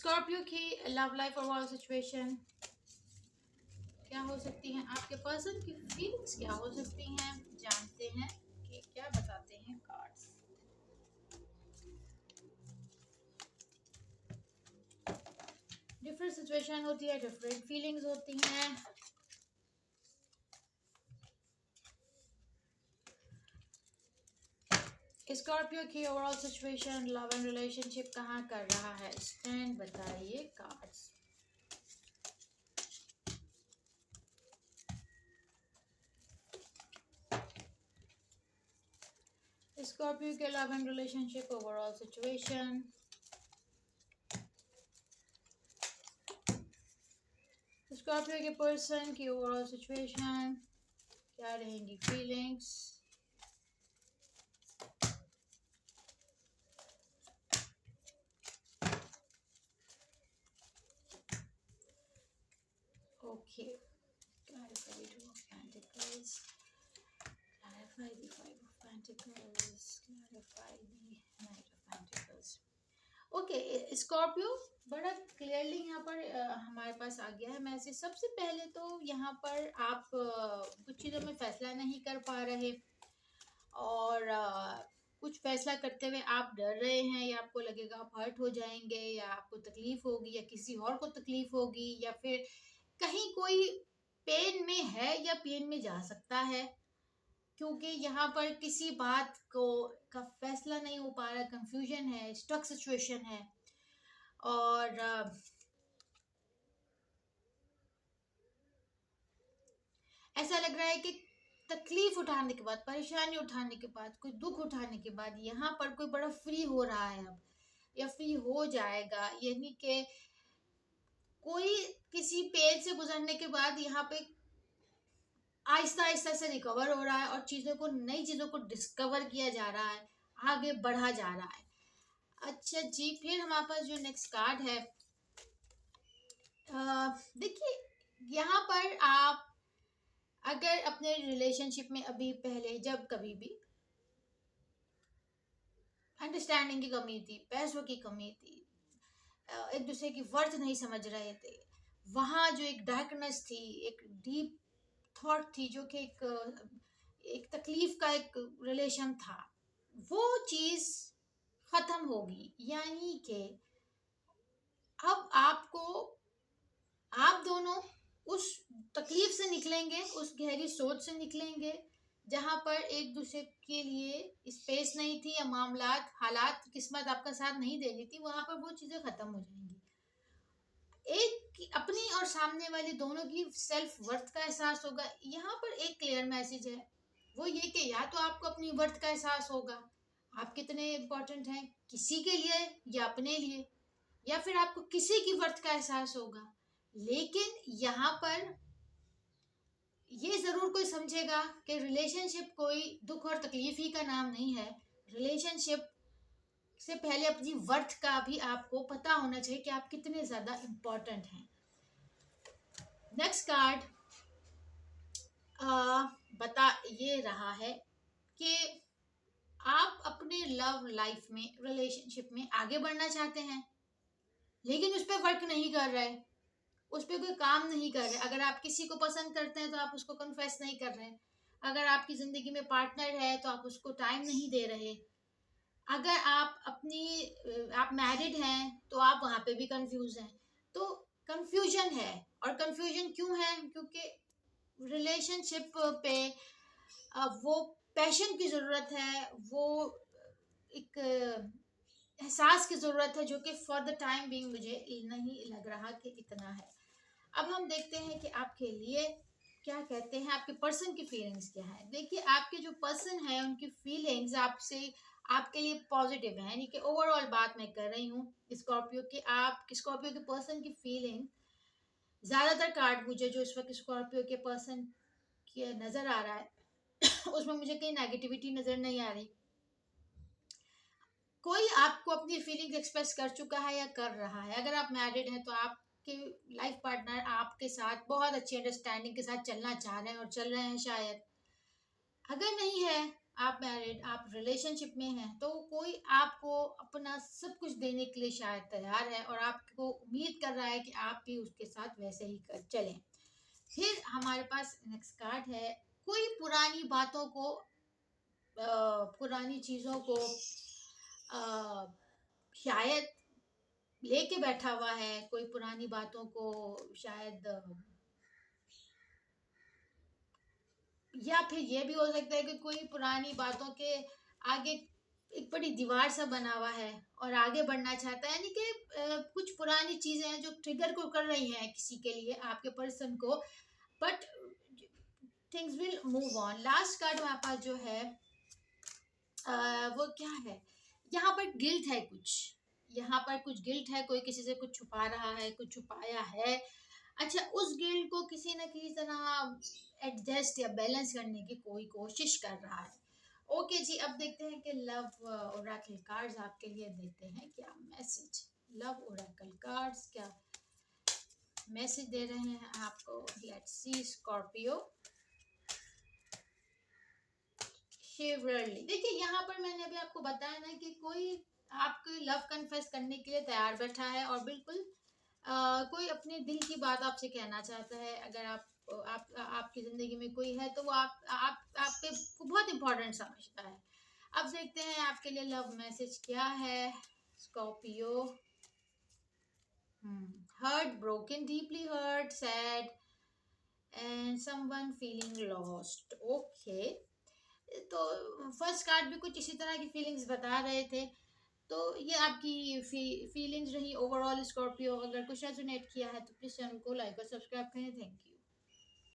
Scorpio की love life और world situation क्या हो सकती हैं, आपके पर्सन की फीलिंग्स क्या हो सकती हैं, जानते हैं कि क्या बताते हैं कार्ड्स। डिफरेंट सिचुएशन होती है, डिफरेंट फीलिंग्स होती हैं। स्कॉर्पियो की overall situation, love and relationship कहाँ कर रहा है, स्टैंड बताइए कार्ड्स। स्कॉर्पियो के love and relationship overall situation, Scorpio के पर्सन की ओवरऑल सिचुएशन, क्या रहेंगी feelings. Okay, clarify the two of pentacles, clarify the five of pentacles, clarify the knight of pentacles। Okay Scorpio बड़ा clearly यहाँ पर हमारे पास आ गया है मैसेज। सबसे पहले तो यहाँ पर आप कुछ चीज़ों में फैसला नहीं कर पा रहे और कुछ फैसला करते हुए आप डर रहे हैं, या आपको लगेगा आप हर्ट हो जाएंगे, या आपको तकलीफ होगी, या किसी और को तकलीफ होगी, या फिर कहीं कोई पेन में है या पेन में जा सकता है, क्योंकि यहाँ पर किसी बात को का फैसला नहीं हो पा रहा, कंफ्यूजन है, स्टक सिचुएशन है। और ऐसा लग रहा है कि तकलीफ उठाने के बाद, परेशानी उठाने के बाद, कोई दुख उठाने के बाद यहाँ पर कोई बड़ा फ्री हो रहा है अब, या फ्री हो जाएगा। यानी कि कोई किसी पेज से गुजरने के बाद यहाँ पे आहिस्ता आहिस्ता से रिकवर हो रहा है और चीज़ों को, नई चीज़ों को डिस्कवर किया जा रहा है, आगे बढ़ा जा रहा है। अच्छा जी, फिर हमारे पास जो नेक्स्ट कार्ड है, देखिए यहाँ पर आप अगर अपने रिलेशनशिप में अभी पहले जब कभी भी अंडरस्टैंडिंग की कमी थी, पैसों की कमी थी, एक दूसरे की वर्थ नहीं समझ रहे थे, वहाँ जो एक डार्कनेस थी, एक डीप थॉट थी, जो कि एक तकलीफ का एक रिलेशन था, वो चीज़ ख़त्म होगी। यानी कि अब आपको, आप दोनों उस तकलीफ से निकलेंगे, उस गहरी सोच से निकलेंगे जहाँ पर एक दूसरे के लिए स्पेस नहीं थी, या मामलात, हालात, किस्मत आपका साथ नहीं दे रही थी, वहाँ पर वो चीज़ें ख़त्म हो जाएंगी। एक अपनी और सामने वाले दोनों की सेल्फ वर्थ का एहसास होगा। यहाँ पर एक क्लियर मैसेज है, वो ये कि या तो आपको अपनी वर्थ का एहसास होगा, आप कितने इम्पोर्टेंट हैं किसी के लिए या अपने लिए, या फिर आपको किसी की वर्थ का एहसास होगा। लेकिन यहाँ पर ये ज़रूर कोई समझेगा कि रिलेशनशिप कोई दुख और तकलीफ ही का नाम नहीं है। रिलेशनशिप से पहले अपनी वर्थ का भी आपको पता होना चाहिए कि आप कितने ज़्यादा इम्पोर्टेंट हैं। नेक्स्ट कार्ड बता ये रहा है कि आप अपने लव लाइफ में, रिलेशनशिप में आगे बढ़ना चाहते हैं, लेकिन उस पर वर्क नहीं कर रहे, उस पर कोई काम नहीं कर रहे। अगर आप किसी को पसंद करते हैं तो आप उसको कन्फेस नहीं कर रहे, अगर आपकी ज़िंदगी में पार्टनर है तो आप उसको टाइम नहीं दे रहे, अगर आप मैरिड हैं तो आप वहाँ पे भी कंफ्यूज हैं। तो कंफ्यूजन है, और कंफ्यूजन क्यों है? क्योंकि रिलेशनशिप पे वो पैशन की ज़रूरत है, वो एक एहसास की ज़रूरत है, जो कि फॉर द टाइम बीइंग मुझे नहीं लग रहा कि इतना है। अब हम देखते हैं कि आपके लिए क्या कहते हैं, आपके पर्सन की फीलिंग्स क्या है। देखिए आपके जो पर्सन है उनकी फीलिंग्स आपसे, आपके लिए पॉजिटिव है। यानी कि ओवरऑल बात मैं कर रही हूँ स्कॉर्पियो की, आप स्कॉर्पियो के पर्सन की फीलिंग, ज़्यादातर कार्ड मुझे जो इस वक्त स्कॉर्पियो के पर्सन की नज़र आ रहा है उसमें मुझे कहीं नेगेटिविटी नज़र नहीं आ रही। कोई आपको अपनी फीलिंग्स एक्सप्रेस कर चुका है या कर रहा है। अगर आप मैरिड हैं तो आपके लाइफ पार्टनर आपके साथ बहुत अच्छी अंडरस्टैंडिंग के साथ चलना चाह रहे हैं और चल रहे हैं शायद। अगर नहीं है, आप मैरिड, आप रिलेशनशिप में हैं, तो कोई आपको अपना सब कुछ देने के लिए शायद तैयार है और आपको उम्मीद कर रहा है कि आप भी उसके साथ वैसे ही कर चलें। फिर हमारे पास नेक्स्ट कार्ड है, कोई पुरानी बातों को पुरानी चीज़ों को शायद लेके बैठा हुआ है, कोई पुरानी बातों को शायद या फिर ये भी हो सकता है कि कोई पुरानी बातों के आगे एक बड़ी दीवार सा बना हुआ है और आगे बढ़ना चाहता है, यानी कि कुछ पुरानी चीजें हैं जो ट्रिगर को कर रही हैं किसी के लिए, आपके पर्सन को, but things will move on. Last card हमारे पास जो है वो क्या है, यहाँ पर गिल्ट है, कुछ यहाँ पर कुछ गिल्ट है, कोई किसी से कुछ छुपा रहा है, कुछ छुपाया है। अच्छा, उस गिल्ट को किसी न किसी तरह एडजस्ट या बैलेंस करने की कोई कोशिश कर रहा है। ओके जी, अब देखते हैं कि लव ओरेकल कार्ड्स आपके लिए देते हैं क्या मैसेज। लव ओरेकल कार्ड्स क्या मैसेज दे रहे हैं आपको, लेट्स सी। स्कॉर्पियो, शिवरली, देखिए यहाँ पर मैंने अभी आपको बताया ना कि कोई आपको लव कन्फेस करने के लिए तैयार बैठा है और बिल्कुल कोई अपने दिल की बात आपसे कहना चाहता है। अगर आप आपकी जिंदगी में कोई है तो वो आप पे को बहुत इंपॉर्टेंट समझता है। अब देखते हैं आपके लिए लव मैसेज क्या है। Scorpio, hurt, broken, deeply hurt, sad and someone feeling lost. Okay, तो फर्स्ट कार्ड भी कुछ इसी तरह की फीलिंग्स बता रहे थे। तो ये आपकी फीलिंग्स रही ओवरऑल स्कॉर्पियो। अगर कुछ रेजोनेट किया है तो प्लीज चैनल को लाइक और सब्सक्राइब करें। Thank you.